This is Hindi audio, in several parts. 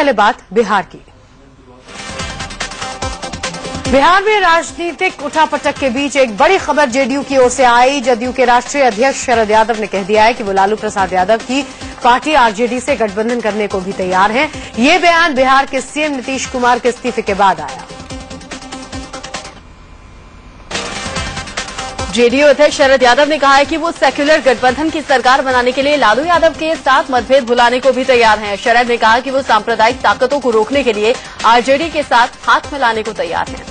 पहले बात बिहार की। बिहार में राजनीतिक उठापटक के बीच एक बड़ी खबर जेडीयू की ओर से आई। जदयू के राष्ट्रीय अध्यक्ष शरद यादव ने कह दिया है कि वो लालू प्रसाद यादव की पार्टी आरजेडी से गठबंधन करने को भी तैयार है। ये बयान बिहार के सीएम नीतीश कुमार के इस्तीफे के बाद आया। जेडीयू अध्यक्ष शरद यादव ने कहा है कि वो सेक्युलर गठबंधन की सरकार बनाने के लिए लालू यादव के साथ मतभेद भुलाने को भी तैयार हैं। शरद ने कहा कि वो सांप्रदायिक ताकतों को रोकने के लिए आरजेडी के साथ हाथ मिलाने को तैयार हैं।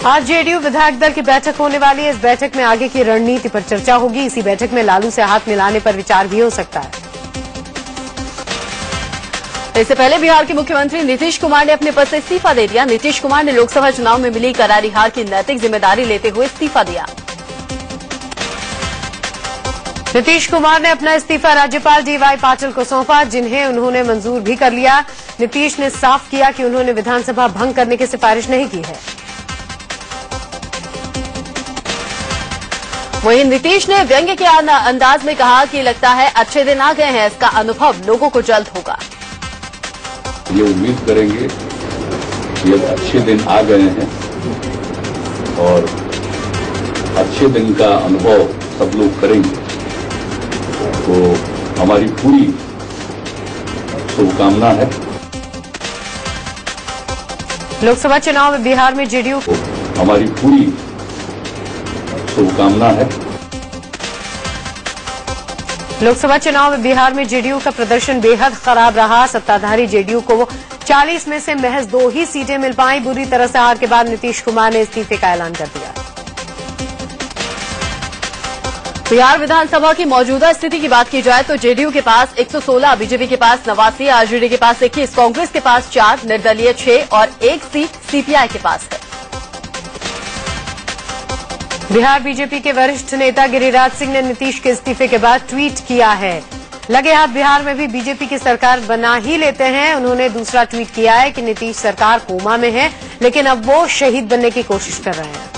आज जेडीयू विधायक दल की बैठक होने वाली है। इस बैठक में आगे की रणनीति पर चर्चा होगी। इसी बैठक में लालू से हाथ मिलाने पर विचार भी हो सकता है। इससे पहले बिहार के मुख्यमंत्री नीतीश कुमार ने अपने पद से इस्तीफा दे दिया। नीतीश कुमार ने लोकसभा चुनाव में मिली करारी हार की नैतिक जिम्मेदारी लेते हुए इस्तीफा दिया। नीतीश कुमार ने अपना इस्तीफा राज्यपाल डीवाई पाटिल को सौंपा, जिन्हें उन्होंने मंजूर भी कर लिया। नीतीश ने साफ किया कि उन्होंने विधानसभा भंग करने की सिफारिश नहीं की है। वहीं नीतीश ने व्यंग्य के अंदाज में कहा कि लगता है अच्छे दिन आ गए हैं, इसका अनुभव लोगों को जल्द होगा। ये उम्मीद करेंगे कि अब अच्छे दिन आ गए हैं और अच्छे दिन का अनुभव सब लोग करेंगे। तो हमारी पूरी शुभकामना है। लोकसभा चुनाव में बिहार में जेडीयू हमारी पूरी शुभकामना है। लोकसभा चुनाव में बिहार में जेडीयू का प्रदर्शन बेहद खराब रहा। सत्ताधारी जेडीयू को 40 में से महज 2 ही सीटें मिल पाई। बुरी तरह से हार के बाद नीतीश कुमार ने इस्तीफे का ऐलान कर दिया। बिहार विधानसभा की मौजूदा स्थिति की बात की जाए तो जेडीयू के पास 116, बीजेपी के पास 89, आरजेडी के पास 21, कांग्रेस के पास 4, निर्दलीय 6 और 1 सीट सीपीआई के पास है। बिहार बीजेपी के वरिष्ठ नेता गिरिराज सिंह ने नीतीश के इस्तीफे के बाद ट्वीट किया है, लगे हाथ बिहार में भी बीजेपी की सरकार बना ही लेते हैं। उन्होंने दूसरा ट्वीट किया है कि नीतीश सरकार कोमा में है, लेकिन अब वो शहीद बनने की कोशिश कर रहे हैं।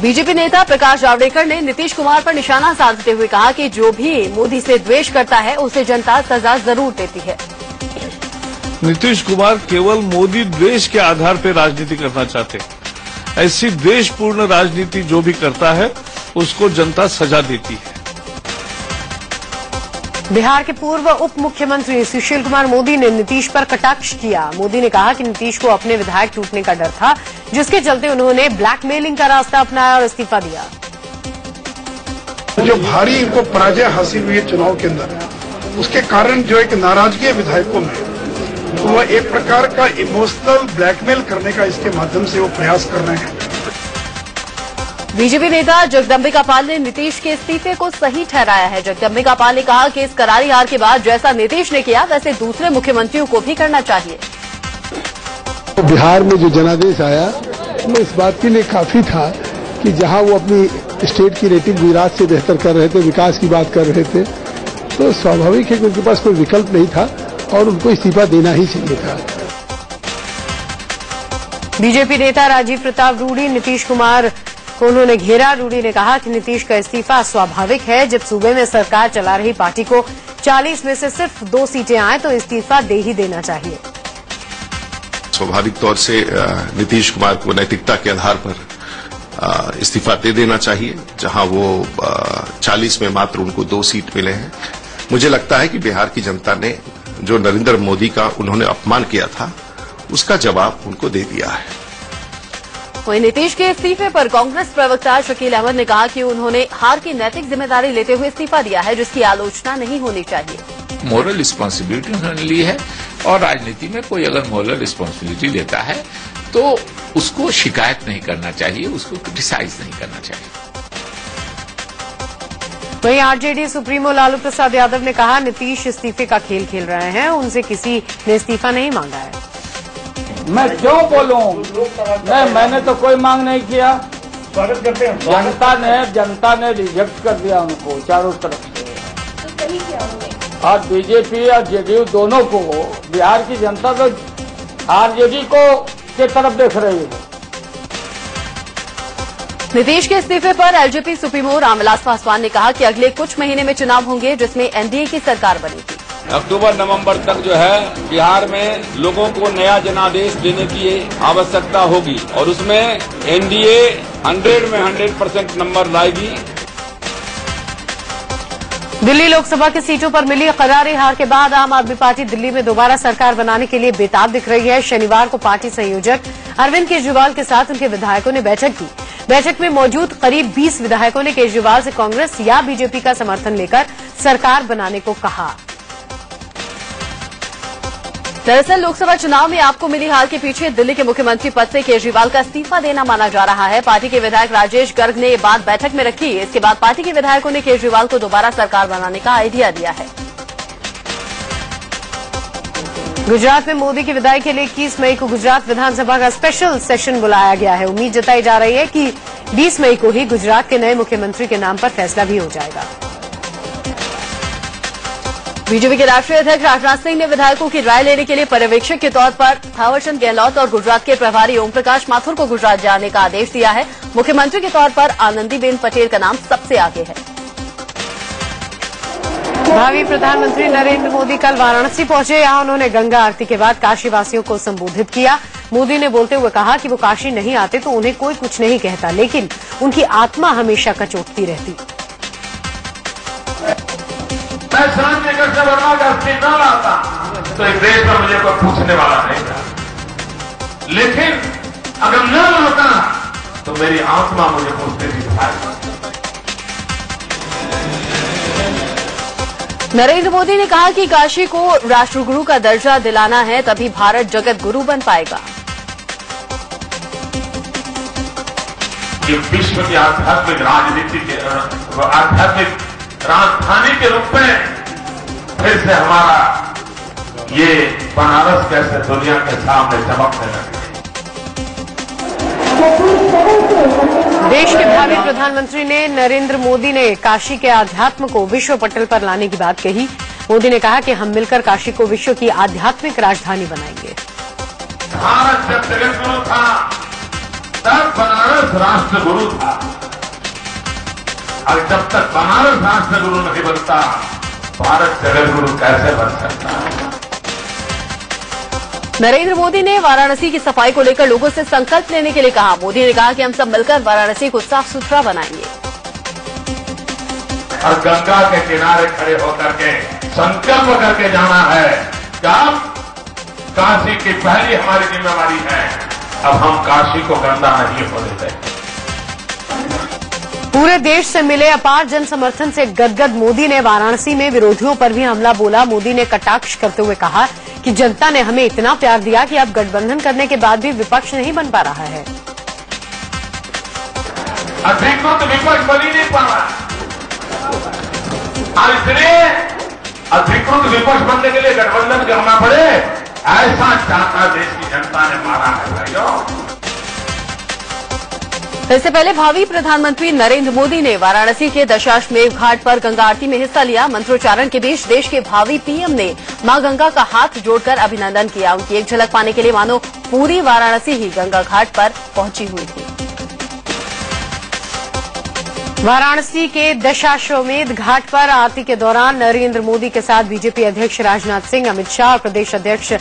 बीजेपी नेता प्रकाश जावड़ेकर ने नीतीश कुमार पर निशाना साधते हुए कहा कि जो भी मोदी से द्वेष करता है उसे जनता सजा जरूर देती है। नीतीश कुमार केवल मोदी द्वेष के आधार पर राजनीति करना चाहते हैं। ऐसी द्वेषपूर्ण राजनीति जो भी करता है उसको जनता सजा देती है। बिहार के पूर्व उप मुख्यमंत्री सुशील कुमार मोदी ने नीतीश पर कटाक्ष किया। मोदी ने कहा कि नीतीश को अपने विधायक टूटने का डर था, जिसके चलते उन्होंने ब्लैकमेलिंग का रास्ता अपनाया और इस्तीफा दिया। जो भारी इनको पराजय हासिल हुई है चुनाव के अंदर, उसके कारण जो एक नाराजगी है विधायकों में, तो वह एक प्रकार का इमोशनल ब्लैकमेल करने का इसके माध्यम से वो प्रयास कर रहे हैं। बीजेपी नेता जगदम्बिका पाल ने नीतीश के इस्तीफे को सही ठहराया है। जगदम्बिका पाल ने कहा कि इस करारी हार के बाद जैसा नीतीश ने किया वैसे दूसरे मुख्यमंत्रियों को भी करना चाहिए। तो बिहार में जो जनादेश आया वो इस बात के लिए काफी था कि जहां वो अपनी स्टेट की रेटिंग गुजरात से बेहतर कर रहे थे, विकास की बात कर रहे थे, तो स्वाभाविक है कि उनके पास कोई विकल्प नहीं था और उनको इस्तीफा देना ही चाहिए था। बीजेपी नेता राजीव प्रताप रूडी नीतीश कुमार को उन्होंने घेरा। रूडी ने कहा कि नीतीश का इस्तीफा स्वाभाविक है। जब सूबे में सरकार चला रही पार्टी को 40 में से सिर्फ 2 सीटें आए तो इस्तीफा दे ही देना चाहिए। स्वाभाविक तौर से नीतीश कुमार को नैतिकता के आधार पर इस्तीफा दे देना चाहिए। जहां वो 40 में मात्र उनको 2 सीट मिले हैं। मुझे लगता है कि बिहार की जनता ने जो नरेंद्र मोदी का उन्होंने अपमान किया था उसका जवाब उनको दे दिया है। वहीं नीतीश के इस्तीफे पर कांग्रेस प्रवक्ता शकील अहमद ने कहा कि उन्होंने हार की नैतिक जिम्मेदारी लेते हुए इस्तीफा दिया है, जिसकी आलोचना नहीं होनी चाहिए। मोरल रिस्पॉन्सिबिलिटी उन्होंने ली है और राजनीति में कोई अगर मोरल रिस्पॉन्सिबिलिटी लेता है तो उसको शिकायत नहीं करना चाहिए, उसको क्रिटिसाइज नहीं करना चाहिए। वहीं आरजेडी सुप्रीमो लालू प्रसाद यादव ने कहा नीतीश इस्तीफे का खेल खेल रहे हैं, उनसे किसी ने इस्तीफा नहीं मांगा है। मैं क्यों बोलूं? मैंने तो कोई मांग नहीं किया। स्वागत करते हैं। जनता ने रिजेक्ट कर दिया उनको चारों तरफ से। और बीजेपी और जेडीयू दोनों को बिहार की जनता तो आरजेडी को के तरफ देख रही है। नीतीश के इस्तीफे पर एलजेपी सुप्रीमो रामविलास पासवान ने कहा कि अगले कुछ महीने में चुनाव होंगे जिसमें एनडीए की सरकार बनेगी। अक्टूबर नवंबर तक जो है बिहार में लोगों को नया जनादेश देने की आवश्यकता होगी और उसमें एनडीए 100 में 100% नंबर लाएगी। दिल्ली लोकसभा की सीटों पर मिली करारी हार के बाद आम आदमी पार्टी दिल्ली में दोबारा सरकार बनाने के लिए बेताब दिख रही है। शनिवार को पार्टी संयोजक अरविंद केजरीवाल के साथ उनके विधायकों ने बैठक की। बैठक में मौजूद करीब 20 विधायकों ने केजरीवाल से कांग्रेस या बीजेपी का समर्थन लेकर सरकार बनाने को कहा। दरअसल लोकसभा चुनाव में आपको मिली हार के पीछे दिल्ली के मुख्यमंत्री पद से केजरीवाल का इस्तीफा देना माना जा रहा है। पार्टी के विधायक राजेश गर्ग ने ये बात बैठक में रखी। इसके बाद पार्टी के विधायकों ने केजरीवाल को दोबारा सरकार बनाने का आइडिया दिया है। गुजरात में मोदी की विदाई के लिए 21 मई को गुजरात विधानसभा का स्पेशल सेशन बुलाया गया है। उम्मीद जताई जा रही है कि 20 मई को ही गुजरात के नए मुख्यमंत्री के नाम पर फैसला भी हो जाएगा। बीजेपी के राष्ट्रीय अध्यक्ष राजनाथ सिंह ने विधायकों की राय लेने के लिए पर्यवेक्षक के तौर पर थावरचंद गहलोत और गुजरात के प्रभारी ओम प्रकाश माथुर को गुजरात जाने का आदेश दिया है। मुख्यमंत्री के तौर पर आनंदीबेन पटेल का नाम सबसे आगे है। भावी प्रधानमंत्री नरेंद्र मोदी कल वाराणसी पहुंचे। यहां उन्होंने गंगा आरती के बाद काशीवासियों को संबोधित किया। मोदी ने बोलते हुए कहा कि वो काशी नहीं आते तो उन्हें कोई कुछ नहीं कहता, लेकिन उनकी आत्मा हमेशा कचोटती रहती। मैं स्नान निकट से वर्मा का अस्थिर न लाता तो इस देश में मुझे कोई पूछने वाला नहीं था, लेकिन अगर न लाता तो मेरी आत्मा मुझे पूछते थी। नरेंद्र मोदी ने कहा कि काशी को राष्ट्रगुरु का दर्जा दिलाना है, तभी भारत जगत गुरु बन पाएगा। ये विश्व की आध्यात्मिक राजनीति के आध्यात्मिक राजधानी के रूप में फिर से हमारा ये बनारस कैसे दुनिया के सामने चमकने लगे। देश के भावी प्रधानमंत्री ने नरेंद्र मोदी ने काशी के आध्यात्म को विश्व पटल पर लाने की बात कही। मोदी ने कहा कि हम मिलकर काशी को विश्व की आध्यात्मिक राजधानी बनाएंगे। भारत जब जगत गुरु था तब बनारस राष्ट्र गुरु था, और जब तक बनारस राष्ट्र गुरु नहीं बनता भारत जगत गुरु कैसे बन सकता है। नरेंद्र मोदी ने वाराणसी की सफाई को लेकर लोगों से संकल्प लेने के लिए कहा। मोदी ने कहा कि हम सब मिलकर वाराणसी को साफ सुथरा बनाएंगे और गंगा के किनारे खड़े होकर के संकल्प करके जाना है कि अब काशी की पहली हमारी जिम्मेवारी है, अब हम काशी को गंदा नहीं होने देंगे। पूरे देश से मिले अपार जन समर्थन से गदगद मोदी ने वाराणसी में विरोधियों पर भी हमला बोला। मोदी ने कटाक्ष करते हुए कहा कि जनता ने हमें इतना प्यार दिया कि अब गठबंधन करने के बाद भी विपक्ष नहीं बन पा रहा है। अधिकृत विपक्ष बन ही नहीं पा रहा, और इसलिए अधिकृत विपक्ष बनने के लिए गठबंधन करना पड़े, ऐसा चाहता देश की जनता ने मारा है भाइयों। इससे पहले भावी प्रधानमंत्री नरेंद्र मोदी ने वाराणसी के दशाश्वमेध घाट पर गंगा आरती में हिस्सा लिया। मंत्रोच्चारण के बीच देश के भावी पीएम ने मां गंगा का हाथ जोड़कर अभिनंदन किया। उनकी एक झलक पाने के लिए मानो पूरी वाराणसी ही गंगा घाट पर पहुंची हुई थी। वाराणसी के दशाश्वमेध घाट पर आरती के दौरान नरेंद्र मोदी के साथ बीजेपी अध्यक्ष राजनाथ सिंह, अमित शाह और प्रदेश अध्यक्ष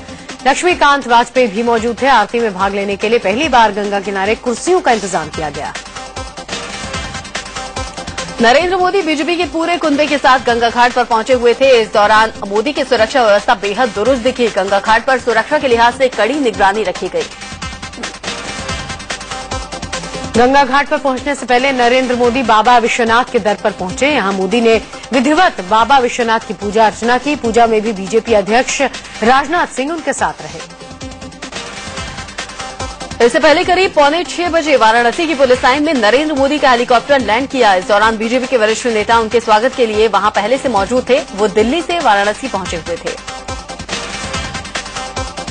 लक्ष्मीकांत वाजपेयी भी मौजूद थे। आरती में भाग लेने के लिए पहली बार गंगा किनारे कुर्सियों का इंतजाम किया गया। नरेंद्र मोदी बीजेपी के पूरे कुंबे के साथ गंगा घाट पर पहुंचे हुए थे। इस दौरान मोदी की सुरक्षा व्यवस्था बेहद दुरुस्त दिखी। गंगा घाट पर सुरक्षा के लिहाज से कड़ी निगरानी रखी गई। गंगा घाट पर पहुंचने से पहले नरेंद्र मोदी बाबा विश्वनाथ के दर पर पहुंचे। यहां मोदी ने विधिवत बाबा विश्वनाथ की पूजा अर्चना की। पूजा में भी बीजेपी अध्यक्ष राजनाथ सिंह उनके साथ रहे। इससे पहले करीब 5:45 बजे वाराणसी की पुलिस लाइन में नरेंद्र मोदी का हेलीकॉप्टर लैंड किया। इस दौरान बीजेपी के वरिष्ठ नेता उनके स्वागत के लिए वहां पहले से मौजूद थे। वो दिल्ली से वाराणसी पहुंचे हुए थे।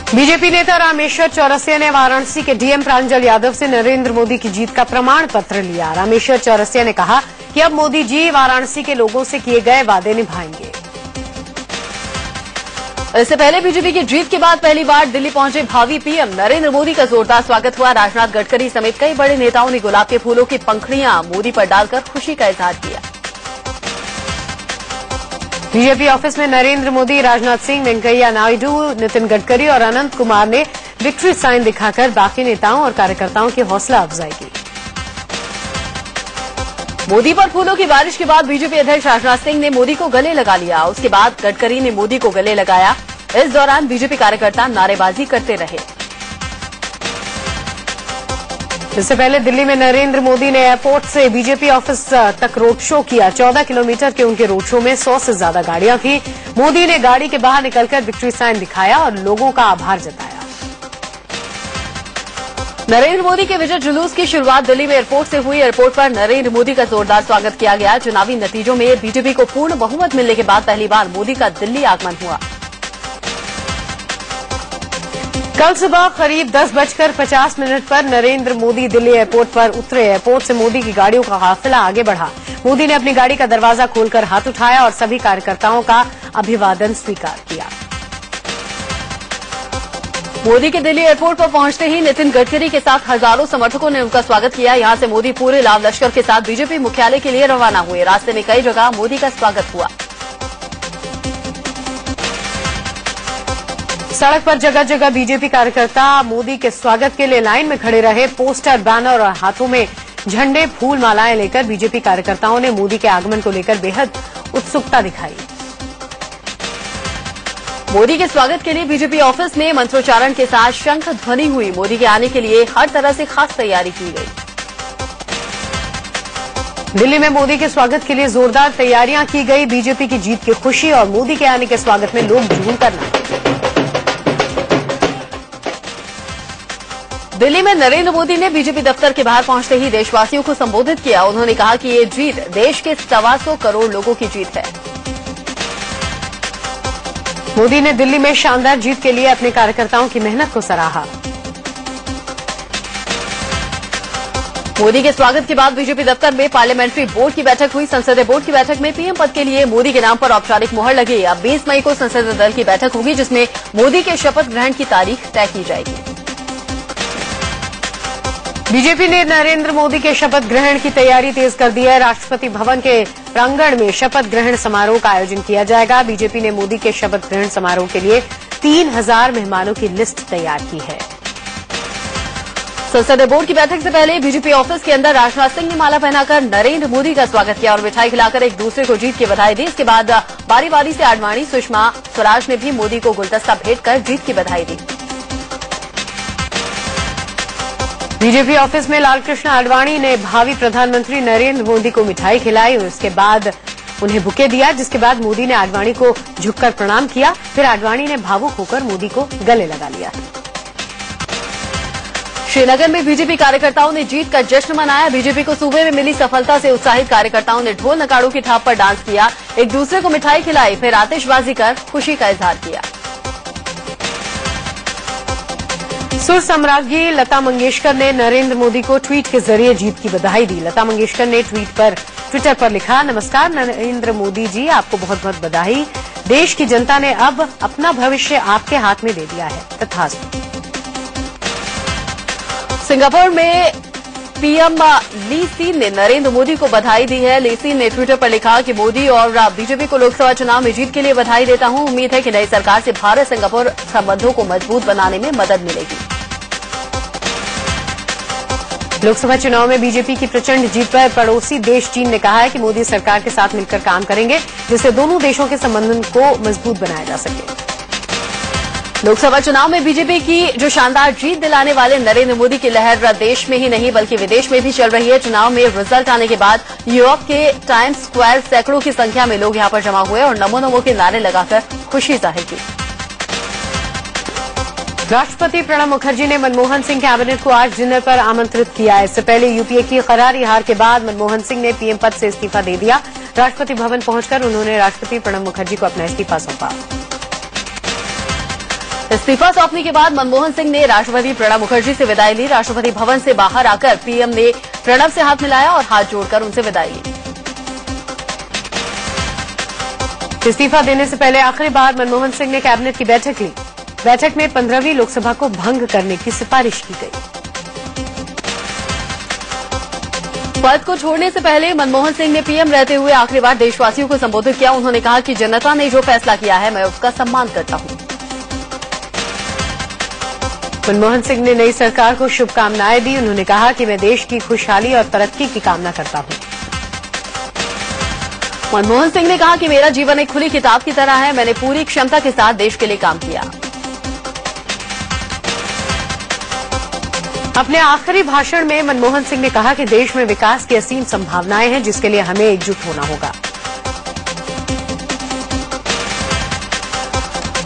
बीजेपी नेता रामेश्वर चौरसिया ने वाराणसी के डीएम प्रांजल यादव से नरेंद्र मोदी की जीत का प्रमाण पत्र लिया। रामेश्वर चौरसिया ने कहा कि अब मोदी जी वाराणसी के लोगों से किए गए वादे निभाएंगे। इससे पहले बीजेपी की जीत के बाद पहली बार दिल्ली पहुंचे भावी पीएम नरेंद्र मोदी का जोरदार स्वागत हुआ। राजनाथ, गडकरी समेत कई बड़े नेताओं ने गुलाब के फूलों की पंखुड़ियां मोदी पर डालकर खुशी का इजहार किया। बीजेपी ऑफिस में नरेंद्र मोदी, राजनाथ सिंह, वेंकैया नायडू, नितिन गडकरी और अनंत कुमार ने विक्ट्री साइन दिखाकर बाकी नेताओं और कार्यकर्ताओं की हौसला अफजाई की। मोदी पर फूलों की बारिश के बाद बीजेपी अध्यक्ष राजनाथ सिंह ने मोदी को गले लगा लिया। उसके बाद गडकरी ने मोदी को गले लगाया। इस दौरान बीजेपी कार्यकर्ता नारेबाजी करते रहे। इससे पहले दिल्ली में नरेंद्र मोदी ने एयरपोर्ट से बीजेपी ऑफिस तक रोड शो किया। 14 किलोमीटर के उनके रोड शो में 100 से ज्यादा गाड़ियां थी। मोदी ने गाड़ी के बाहर निकलकर विक्ट्री साइन दिखाया और लोगों का आभार जताया। नरेंद्र मोदी के विजय जुलूस की शुरुआत दिल्ली में एयरपोर्ट से हुई। एयरपोर्ट पर नरेंद्र मोदी का जोरदार स्वागत किया गया। चुनावी नतीजों में बीजेपी को पूर्ण बहुमत मिलने के बाद पहली बार मोदी का दिल्ली आगमन हुआ। कल सुबह करीब 10:50 पर नरेंद्र मोदी दिल्ली एयरपोर्ट पर उतरे। एयरपोर्ट से मोदी की गाड़ियों का काफिला आगे बढ़ा। मोदी ने अपनी गाड़ी का दरवाजा खोलकर हाथ उठाया और सभी कार्यकर्ताओं का अभिवादन स्वीकार किया। मोदी के दिल्ली एयरपोर्ट पर पहुंचते ही नितिन गडकरी के साथ हजारों समर्थकों ने उनका स्वागत किया। यहां से मोदी पूरे लाव लश्कर के साथ बीजेपी मुख्यालय के लिए रवाना हुए। रास्ते में कई जगह मोदी का स्वागत हुआ। सड़क पर जगह जगह बीजेपी कार्यकर्ता मोदी के स्वागत के लिए लाइन में खड़े रहे। पोस्टर, बैनर और हाथों में झंडे, फूल, मालाएं लेकर बीजेपी कार्यकर्ताओं ने मोदी के आगमन को लेकर बेहद उत्सुकता दिखाई। मोदी के स्वागत के लिए बीजेपी ऑफिस में मंत्रोच्चारण के साथ शंख ध्वनि हुई। मोदी के आने के लिए हर तरह से खास तैयारी की गई। दिल्ली में मोदी के स्वागत के लिए जोरदार तैयारियां की गई। बीजेपी की जीत की खुशी और मोदी के आने के स्वागत में लोग झूम करना। दिल्ली में नरेंद्र मोदी ने बीजेपी दफ्तर के बाहर पहुंचते ही देशवासियों को संबोधित किया। उन्होंने कहा कि ये जीत देश के 125 करोड़ लोगों की जीत है। मोदी ने दिल्ली में शानदार जीत के लिए अपने कार्यकर्ताओं की मेहनत को सराहा। मोदी के स्वागत के बाद बीजेपी दफ्तर में पार्लियामेंट्री बोर्ड की बैठक हुई। संसदीय बोर्ड की बैठक में पीएम पद के लिए मोदी के नाम पर औपचारिक मुहर लगी। अब 20 मई को संसदीय दल की बैठक होगी, जिसमें मोदी के शपथ ग्रहण की तारीख तय की जाएगी। बीजेपी ने नरेंद्र मोदी के शपथ ग्रहण की तैयारी तेज कर दी है। राष्ट्रपति भवन के प्रांगण में शपथ ग्रहण समारोह का आयोजन किया जाएगा। बीजेपी ने मोदी के शपथ ग्रहण समारोह के लिए 3000 मेहमानों की लिस्ट तैयार की है। संसदीय बोर्ड की बैठक से पहले बीजेपी ऑफिस के अंदर राजनाथ सिंह ने माला पहनाकर नरेंद्र मोदी का स्वागत किया और मिठाई खिलाकर एक दूसरे को जीत की बधाई दी। इसके बाद बारी बारी से आडवाणी, सुषमा स्वराज ने भी मोदी को गुलदस्ता भेंट कर जीत की बधाई दी। बीजेपी ऑफिस में लालकृष्ण आडवाणी ने भावी प्रधानमंत्री नरेंद्र मोदी को मिठाई खिलाई और उसके बाद उन्हें बुके दिया, जिसके बाद मोदी ने आडवाणी को झुककर प्रणाम किया। फिर आडवाणी ने भावुक होकर मोदी को गले लगा लिया। श्रीनगर में बीजेपी कार्यकर्ताओं ने जीत का जश्न मनाया। बीजेपी को सूबे में मिली सफलता से उत्साहित कार्यकर्ताओं ने ढोल नगाड़ों की थाप पर डांस किया, एक दूसरे को मिठाई खिलाई, फिर आतिशबाजी कर खुशी का इजहार किया। सुर सम्राज्ञी लता मंगेशकर ने नरेंद्र मोदी को ट्वीट के जरिए जीत की बधाई दी। लता मंगेशकर ने ट्विटर पर लिखा, नमस्कार नरेंद्र मोदी जी, आपको बहुत बहुत बधाई। देश की जनता ने अब अपना भविष्य आपके हाथ में दे दिया है। तथास्तु। सिंगापुर में पीएम ली सीन ने नरेंद्र मोदी को बधाई दी है। ली सीन ने ट्विटर पर लिखा कि मोदी और बीजेपी को लोकसभा चुनाव में जीत के लिए बधाई देता हूं। उम्मीद है कि नई सरकार से भारत सिंगापुर संबंधों को मजबूत बनाने में मदद मिलेगी। लोकसभा चुनाव में बीजेपी की प्रचंड जीत पर पड़ोसी देश चीन ने कहा है कि मोदी सरकार के साथ मिलकर काम करेंगे, जिससे दोनों देशों के संबंधों को मजबूत बनाया जा सके। लोकसभा चुनाव में बीजेपी की जो शानदार जीत दिलाने वाले नरेंद्र मोदी की लहर देश में ही नहीं बल्कि विदेश में भी चल रही है। चुनाव में रिजल्ट आने के बाद यूरोप के टाइम्स स्क्वायर सैकड़ों की संख्या में लोग यहां पर जमा हुए और नमो नमो के नारे लगाकर खुशी जाहिर की। राष्ट्रपति प्रणब मुखर्जी ने मनमोहन सिंह कैबिनेट को आज डिनर पर आमंत्रित किया। इससे पहले यूपीए की करारी हार के बाद मनमोहन सिंह ने पीएम पद से इस्तीफा दे दिया। राष्ट्रपति भवन पहुंचकर उन्होंने राष्ट्रपति प्रणब मुखर्जी को अपना इस्तीफा सौंपा। इस्तीफा सौंपने के बाद मनमोहन सिंह ने राष्ट्रपति प्रणब मुखर्जी से विदाई ली। राष्ट्रपति भवन से बाहर आकर पीएम ने प्रणब से हाथ मिलाया और हाथ जोड़कर उनसे विदाई ली। इस्तीफा देने से पहले आखिरी बार मनमोहन सिंह ने कैबिनेट की बैठक ली। बैठक में 15वीं लोकसभा को भंग करने की सिफारिश की गई। पद को छोड़ने से पहले मनमोहन सिंह ने पीएम रहते हुए आखिरी बार देशवासियों को संबोधित किया। उन्होंने कहा कि जनता ने जो फैसला किया है मैं उसका सम्मान करता हूं। मनमोहन सिंह ने नई सरकार को शुभकामनाएं दी। उन्होंने कहा कि मैं देश की खुशहाली और तरक्की की कामना करता हूं। मनमोहन सिंह ने कहा कि मेरा जीवन एक खुली किताब की तरह है, मैंने पूरी क्षमता के साथ देश के लिए काम किया। अपने आखिरी भाषण में मनमोहन सिंह ने कहा कि देश में विकास की असीम संभावनाएं हैं, जिसके लिए हमें एकजुट होना होगा।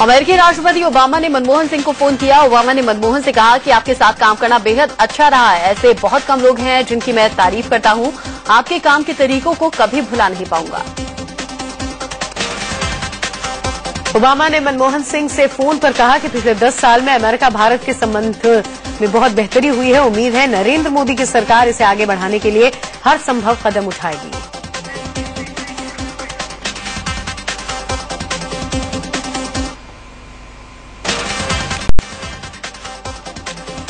अमेरिकी राष्ट्रपति ओबामा ने मनमोहन सिंह को फोन किया। ओबामा ने मनमोहन से कहा कि आपके साथ काम करना बेहद अच्छा रहा है। ऐसे बहुत कम लोग हैं जिनकी मैं तारीफ करता हूं। आपके काम के तरीकों को कभी भुला नहीं पाऊंगा। ओबामा ने मनमोहन सिंह से फोन पर कहा कि पिछले 10 साल में अमेरिका भारत के संबंध में बहुत बेहतरी हुई है। उम्मीद है नरेंद्र मोदी की सरकार इसे आगे बढ़ाने के लिए हर संभव कदम उठाएगी।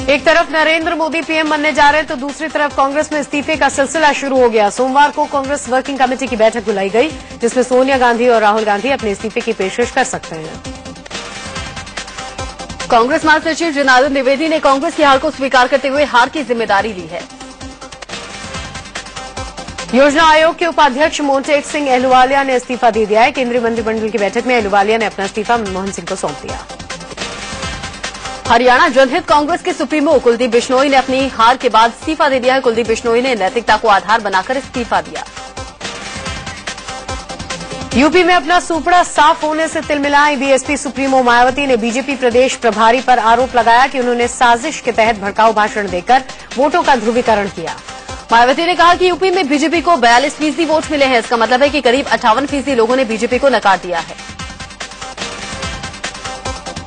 एक तरफ नरेंद्र मोदी पीएम बनने जा रहे हैं तो दूसरी तरफ कांग्रेस में इस्तीफे का सिलसिला शुरू हो गया। सोमवार को कांग्रेस वर्किंग कमेटी की बैठक बुलाई गई, जिसमें सोनिया गांधी और राहुल गांधी अपने इस्तीफे की पेशकश कर सकते हैं। कांग्रेस महासचिव जनार्दन द्विवेदी ने कांग्रेस की हार को स्वीकार करते हुए हार की जिम्मेदारी ली है। योजना आयोग के उपाध्यक्ष मोंटेक सिंह अहलूवालिया ने इस्तीफा दे दिया है। केंद्रीय मंत्रिमंडल की बैठक में अहलूवालिया ने अपना इस्तीफा मनमोहन सिंह को सौंप दिया। हरियाणा जनहित कांग्रेस के सुप्रीमो कुलदीप बिश्नोई ने अपनी हार के बाद इस्तीफा दे दिया है। कुलदीप बिश्नोई ने नैतिकता को आधार बनाकर इस्तीफा दिया। यूपी में अपना सूपड़ा साफ होने से तिलमिलाई बीएसपी सुप्रीमो मायावती ने बीजेपी प्रदेश प्रभारी पर आरोप लगाया कि उन्होंने साजिश के तहत भड़काऊ भाषण देकर वोटों का ध्रुवीकरण किया। मायावती ने कहा कि यूपी में बीजेपी को 42% वोट मिले हैं। इसका मतलब है कि करीब 58% लोगों ने बीजेपी को नकार दिया है।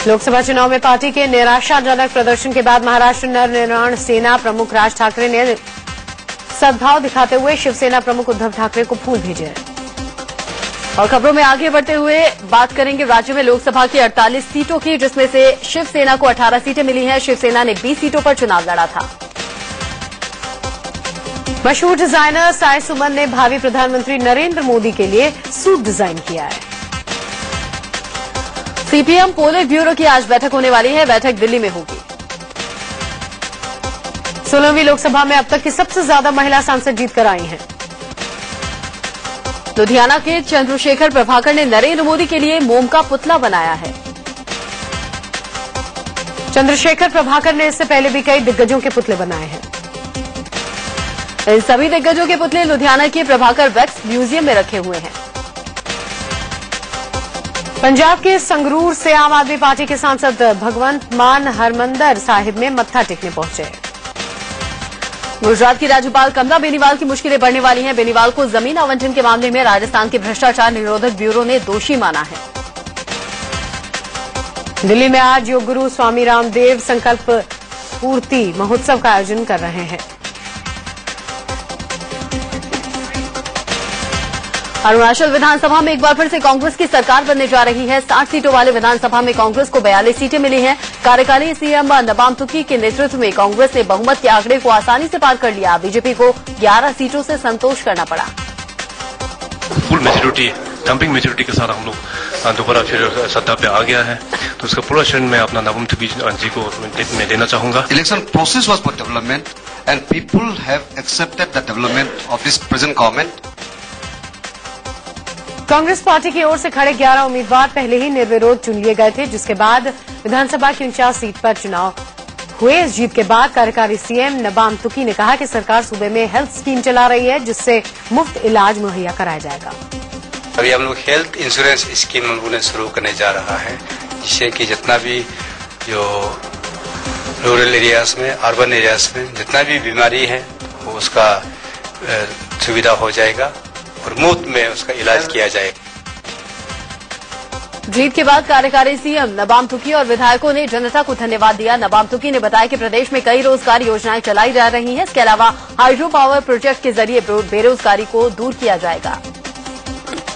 लोकसभा चुनाव में पार्टी के निराशाजनक प्रदर्शन के बाद महाराष्ट्र नवनिर्माण सेना प्रमुख राज ठाकरे ने सद्भाव दिखाते हुए शिवसेना प्रमुख उद्धव ठाकरे को फूल भेजे हैं। और खबरों में आगे बढ़ते हुए बात करेंगे राज्य में लोकसभा की 48 सीटों की, जिसमें से शिवसेना को 18 सीटें मिली हैं। शिवसेना ने 20 सीटों पर चुनाव लड़ा था। मशहूर डिजाइनर साई सुमन ने भावी प्रधानमंत्री नरेंद्र मोदी के लिए सूट डिजाइन किया है। सीपीएम पोलिट ब्यूरो की आज बैठक होने वाली है। बैठक दिल्ली में होगी। 16वीं लोकसभा में अब तक की सबसे ज्यादा महिला सांसद जीतकर आई हैं। लुधियाना के चंद्रशेखर प्रभाकर ने नरेंद्र मोदी के लिए मोम का पुतला बनाया है। चंद्रशेखर प्रभाकर ने इससे पहले भी कई दिग्गजों के पुतले बनाए हैं। इन सभी दिग्गजों के पुतले लुधियाना के प्रभाकर वैक्स म्यूजियम में रखे हुए हैं। पंजाब के संगरूर से आम आदमी पार्टी के सांसद भगवंत मान हरमंदर साहिब में मत्था टेकने पहुंचे। गुजरात की राज्यपाल कमला बेनीवाल की मुश्किलें बढ़ने वाली हैं। बेनीवाल को जमीन आवंटन के मामले में राजस्थान के भ्रष्टाचार निरोधक ब्यूरो ने दोषी माना है। दिल्ली में आज योग गुरु स्वामी रामदेव संकल्प पूर्ति महोत्सव का आयोजन कर रहे हैं। अरुणाचल विधानसभा में एक बार फिर से कांग्रेस की सरकार बनने जा रही है। 60 सीटों वाले विधानसभा में कांग्रेस को 42 सीटें मिली हैं। कार्यकारी सीएम नबाम तुकी के नेतृत्व में कांग्रेस ने बहुमत के आंकड़े को आसानी से पार कर लिया। बीजेपी को 11 सीटों से संतोष करना पड़ा। फुल मेजोरिटी, डंपिंग मेजोरिटी के साथ हम लोग दोबारा फिर सत्ता पे आ गया है, तो उसका पूरा श्रेय मैं अपना नबाम तुकी जी को मैं देना चाहूंगा। Election process was for development and people have accepted the development of this present government. Congress party की ओर से खड़े 11 उम्मीदवार पहले ही निर्विरोध चुन लिए गए थे, जिसके बाद विधानसभा की 49 सीट पर चुनाव हुए। इस जीत के बाद कार्यकारी सीएम नबाम तुकी ने कहा कि सरकार सूबे में हेल्थ स्कीम चला रही है, जिससे मुफ्त इलाज मुहैया कराया जाएगा। अभी हम लोग हेल्थ इंश्योरेंस स्कीम हम लोग शुरू करने जा रहा है, जिससे कि जितना भी जो रूरल एरियाज में, अर्बन एरियाज में जितना भी बीमारी है वो उसका सुविधा हो जाएगा और मुफ्त में उसका इलाज किया जाएगा। जीत के बाद कार्यकारी सीएम नबाम तुकी और विधायकों ने जनता को धन्यवाद दिया। नबाम तुकी ने बताया कि प्रदेश में कई रोजगार योजनाएं चलाई जा रही हैं। इसके अलावा हाइड्रो पावर प्रोजेक्ट के जरिए बेरोजगारी को दूर किया जाएगा।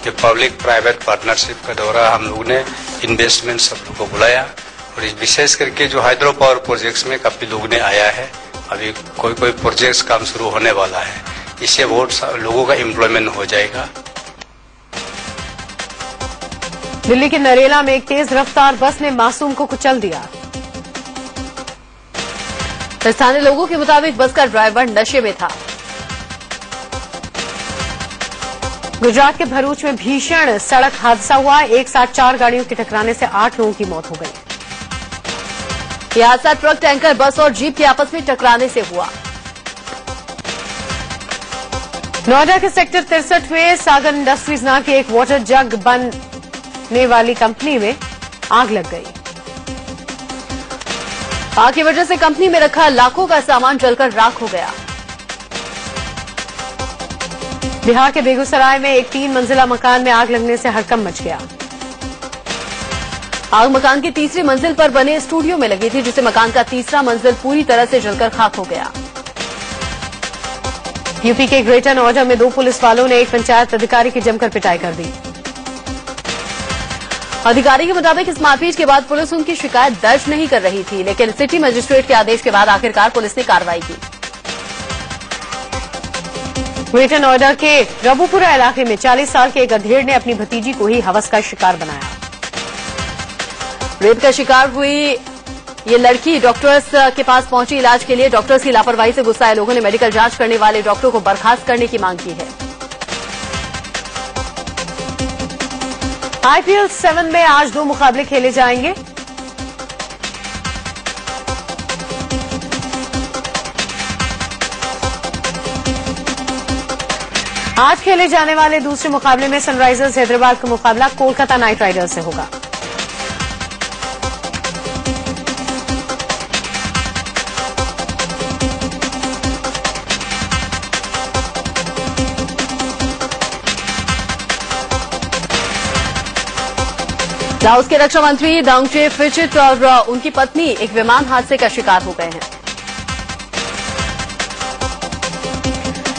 ये पब्लिक प्राइवेट पार्टनरशिप का दौरा हम लोगों ने इन्वेस्टमेंट सब लोग को बुलाया और विशेष करके जो हाइड्रो पावर प्रोजेक्ट्स में काफी लोगों ने आया है। अभी कोई प्रोजेक्ट्स काम शुरू होने वाला है, इससे बहुत लोगों का एम्प्लॉयमेंट हो जाएगा। दिल्ली के नरेला में एक तेज रफ्तार बस ने मासूम को कुचल दिया। स्थानीय लोगों के मुताबिक बस का ड्राइवर नशे में था। गुजरात के भरूच में भीषण सड़क हादसा हुआ। एक साथ 4 गाड़ियों के टकराने से 8 लोगों की मौत हो गई। यह हादसा ट्रक, टैंकर, बस और जीप के आपस में टकराने से हुआ। नोएडा के सेक्टर 63 में सागर इंडस्ट्रीज नाम की एक वाटर जग बनने वाली कंपनी में आग लग गई। आग की वजह से कंपनी में रखा लाखों का सामान जलकर राख हो गया। बिहार के बेगूसराय में एक 3 मंजिला मकान में आग लगने से हड़कंप मच गया। आग मकान की तीसरी मंजिल पर बने स्टूडियो में लगी थी, जिससे मकान का तीसरा मंजिल पूरी तरह से जलकर खाक हो गया। यूपी के ग्रेटर नोएडा में 2 पुलिस वालों ने एक पंचायत अधिकारी की जमकर पिटाई कर दी। अधिकारी के मुताबिक इस मारपीट के बाद पुलिस उनकी शिकायत दर्ज नहीं कर रही थी, लेकिन सिटी मजिस्ट्रेट के आदेश के बाद आखिरकार पुलिस ने कार्रवाई की। ग्रेटर नोएडा के रबूपुरा इलाके में 40 साल के एक अधेड़ ने अपनी भतीजी को ही हवस का शिकार बनाया। रेप का शिकार हुई ये लड़की डॉक्टर्स के पास पहुंची इलाज के लिए। डॉक्टर्स की लापरवाही से गुस्साए लोगों ने मेडिकल जांच करने वाले डॉक्टरों को बर्खास्त करने की मांग की है। IPL 7 में आज 2 मुकाबले खेले जाएंगे। आज खेले जाने वाले दूसरे मुकाबले में सनराइजर्स हैदराबाद का मुकाबला कोलकाता नाइट राइडर्स से होगा। लाओस के रक्षा मंत्री दांगचे फिचिट और उनकी पत्नी एक विमान हादसे का शिकार हो गए हैं।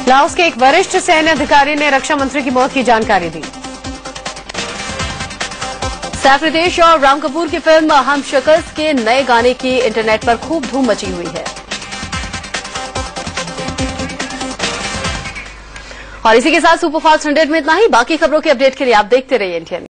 लाओस के एक वरिष्ठ सैन्य अधिकारी ने रक्षा मंत्री की मौत की जानकारी दी। सैफ रितेश और राम कपूर की फिल्म हम शकल्स के नए गाने की इंटरनेट पर खूब धूम मची हुई है। और इसी के साथ सुपरफास्ट 100 में इतना ही। बाकी खबरों के अपडेट के लिए आप देखते रहिए इंडियन।